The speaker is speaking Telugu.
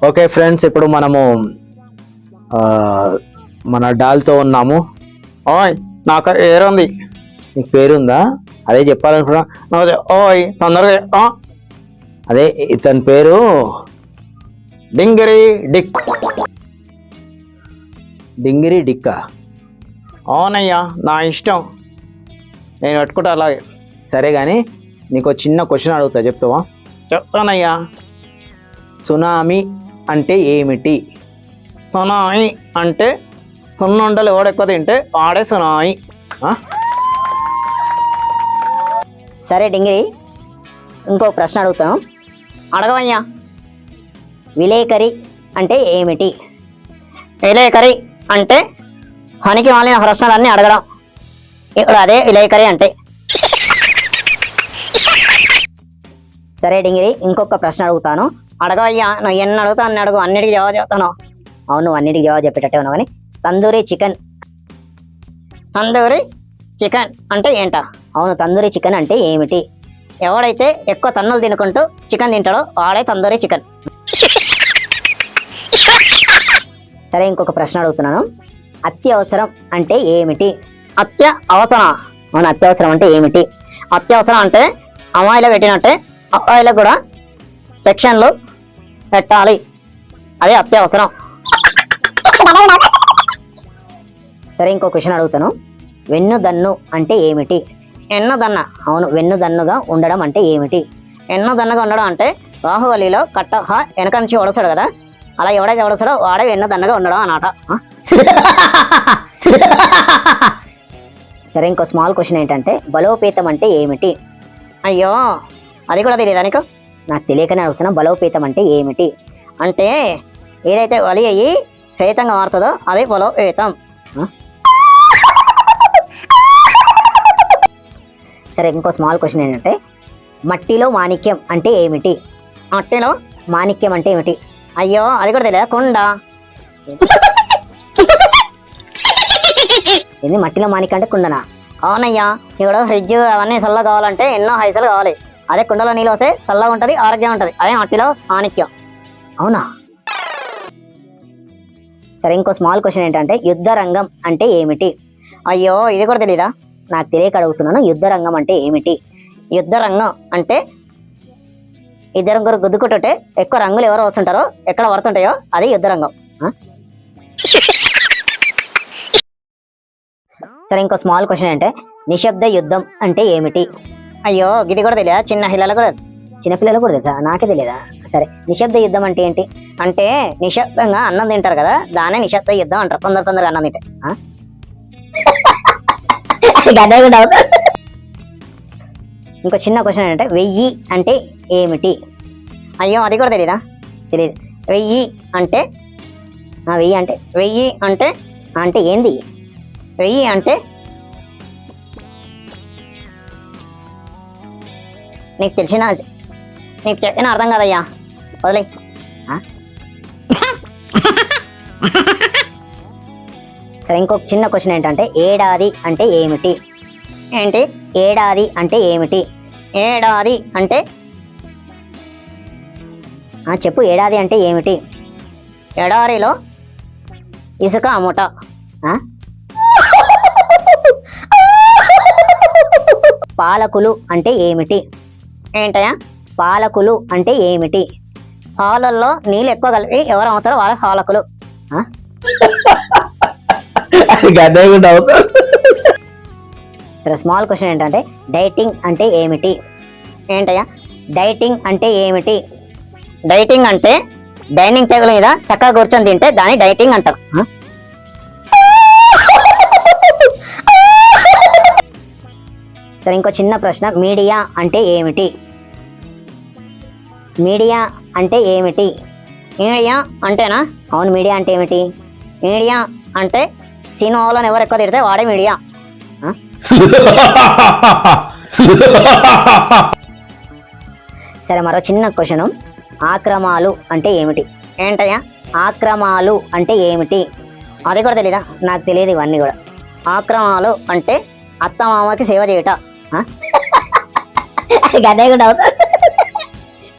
ఓకే ఫ్రెండ్స్, ఇప్పుడు మనము మన డాల్తో ఉన్నాము. ఓయ్ నాకు ఏరుంది, నీకు పేరుందా? అదే చెప్పాలనుకున్నా. ఓయ్ తొందరగా. అదే ఇతని పేరు డింగిరి డిక్. డింగిరి డిక్కా? అవునయ్యా, నా ఇష్టం, నేను పెట్టుకుంటా అలాగే. సరే కానీ నీకు చిన్న క్వశ్చన్ అడుగుతా, చెప్తావా? చెప్తానయ్యా. సునామీ అంటే ఏమిటి? సునామీ అంటే సున్నుండలు ఎవడెక్కువ తింటే వాడే సునామీ. సరే డింగిరి, ఇంకో ప్రశ్న అడుగుతాను, అడగవయ్యా. విలేకరి అంటే ఏమిటి? విలేకరి అంటే పనికి మాలిన ప్రశ్నలన్నీ అడగడం, ఇప్పుడు అదే విలేకరి అంటే. సరే డింగిరి, ఇంకొక ప్రశ్న అడుగుతాను, అడగవయ్యా. నువ్వు ఎన్ని అడుగుతా అన్ని అడుగు, అన్నిటికీ జవాబు చెప్తాను. అవును, అన్నిటికీ జవాబు చెప్పేటట్టే ఉన్నావు కానీ తందూరి చికెన్. తందూరి చికెన్ అంటే ఏంటా? అవును, తందూరి చికెన్ అంటే ఏమిటి? ఎవడైతే ఎక్కువ తన్నులు తినుకుంటూ చికెన్ తింటాడో వాడే తందూరి చికెన్. సరే, ఇంకొక ప్రశ్న అడుగుతున్నాను, అత్యవసరం అంటే ఏమిటి? అత్యవసరం. అవును, అత్యవసరం అంటే ఏమిటి? అత్యవసరం అంటే అమ్మాయిలో పెట్టినట్టే అబ్బాయిలకు కూడా సెక్షన్లు పెట్టాలి, అదే అత్యవసరం. సరే, ఇంకో క్వశ్చన్ అడుగుతాను, వెన్నుదన్ను అంటే ఏమిటి? వెన్నుదన్న. అవును, వెన్నుదన్నుగా ఉండడం అంటే ఏమిటి? వెన్నుదన్నుగా ఉండడం అంటే బాహుబలిలో కట్ట వెనక నుంచి ఒడసాడు కదా, అలా ఎవడైతే ఒడసాడో వాడే వెన్నుదన్నుగా ఉండడం అన్నమాట. సరే, ఇంకో స్మాల్ క్వశ్చన్ ఏంటంటే బలోపేతం అంటే ఏమిటి? అయ్యో, అది కూడా తెలియదా నీకు? నాకు తెలియకనే అడుగుతున్నా, బలోపేతం అంటే ఏమిటి? అంటే ఏదైతే వలి అయ్యి ప్రేతంగా మారుతుందో అదే బలోపేతం. సరే, ఇంకో స్మాల్ క్వశ్చన్ ఏంటంటే మట్టిలో మాణిక్యం అంటే ఏమిటి? మట్టిలో మాణిక్యం అంటే ఏమిటి? అయ్యో, అది కూడా తెలియదా? కుండ. ఏంది మట్టిలో మాణిక్యం అంటే కుండనా? అవునయ్యా, ఇక్కడ ఫ్రిడ్జ్ అవన్నీ చల్లగా కావాలంటే ఎన్నో హైసలు కావాలి, అదే కుండలో నీళ్ళు వస్తే చల్లగా ఉంటుంది, ఆరోగ్యం ఉంటుంది, అదే మట్టిలో మాణిక్యం. అవునా? సరే, ఇంకో స్మాల్ క్వశ్చన్ ఏంటంటే యుద్ధ రంగం అంటే ఏమిటి? అయ్యో, ఇది కూడా తెలీదా? నాకు తెలియక అడుగుతున్నాను, యుద్ధ రంగం అంటే ఏమిటి? యుద్ధ రంగం అంటే ఇద్దరు ముగ్గురు గుద్దుకుంటుంటే ఎక్కువ రంగులు ఎవరు వస్తుంటారో ఎక్కడ పడుతుంటాయో అది యుద్ధ రంగం. సరే, ఇంకో స్మాల్ క్వశ్చన్ అంటే నిశ్శబ్ద యుద్ధం అంటే ఏమిటి? అయ్యో, ఇది కూడా తెలియదా? చిన్నపిల్లలు కూడా తెలుసా? నాకే తెలియదా? సరే, నిశ్శబ్ద యుద్ధం అంటే ఏంటి? అంటే నిశ్శబ్దంగా అన్నం తింటారు కదా, దానే నిశ్శబ్ద యుద్ధం అంటారు, తొందరగా అన్నం తింటే. ఇంకో చిన్న క్వశ్చన్ ఏంటంటే 1000 అంటే ఏమిటి? అయ్యో, అది కూడా తెలీదా? తెలియదు. 1000 అంటే 1000 అంటే ఏంది? 1000 అంటే నీకు చెప్పిన అర్థం కాదయ్యా, వదిలే. సరే, ఇంకొక చిన్న క్వశ్చన్ ఏంటంటే ఏడాది అంటే ఏమిటి? ఏంటి ఏడాది అంటే ఏమిటి? ఏడాది అంటే చెప్పు, ఏడాది అంటే ఏమిటి? ఎడారిలో ఇసుక అమ్ముట. పాలకులు అంటే ఏమిటి? ఏంటయ్యా పాలకులు అంటే ఏమిటి? పాలల్లో నీళ్ళు ఎక్కువ కలిపి ఎవరు అమ్ముతారో వాళ్ళ పాలకులు. సరే, స్మాల్ క్వశ్చన్ ఏంటంటే డైటింగ్ అంటే ఏమిటి? ఏంటయ్యా డైటింగ్ అంటే ఏమిటి? డైటింగ్ అంటే డైనింగ్ టేబుల్ మీద చక్కగా కూర్చొని తింటే దాన్ని డైటింగ్ అంటారు. సరే, ఇంకో చిన్న ప్రశ్న, మీడియా అంటే ఏమిటి? మీడియా అంటే ఏమిటి? మీడియా అంటేనా? అవును, మీడియా అంటే ఏమిటి? మీడియా అంటే సినిమాలను ఎవరు ఎక్కువ తిడితే వాడే మీడియా. సరే, మరో చిన్న క్వశ్చన్, ఆక్రమాలు అంటే ఏమిటి? ఏంటయ్యా ఆక్రమాలు అంటే ఏమిటి? అది కూడా తెలీదా? నాకు తెలియదు ఇవన్నీ కూడా. ఆక్రమాలు అంటే అత్తమామకి సేవ చేయట. గదే కూడా అవుతా.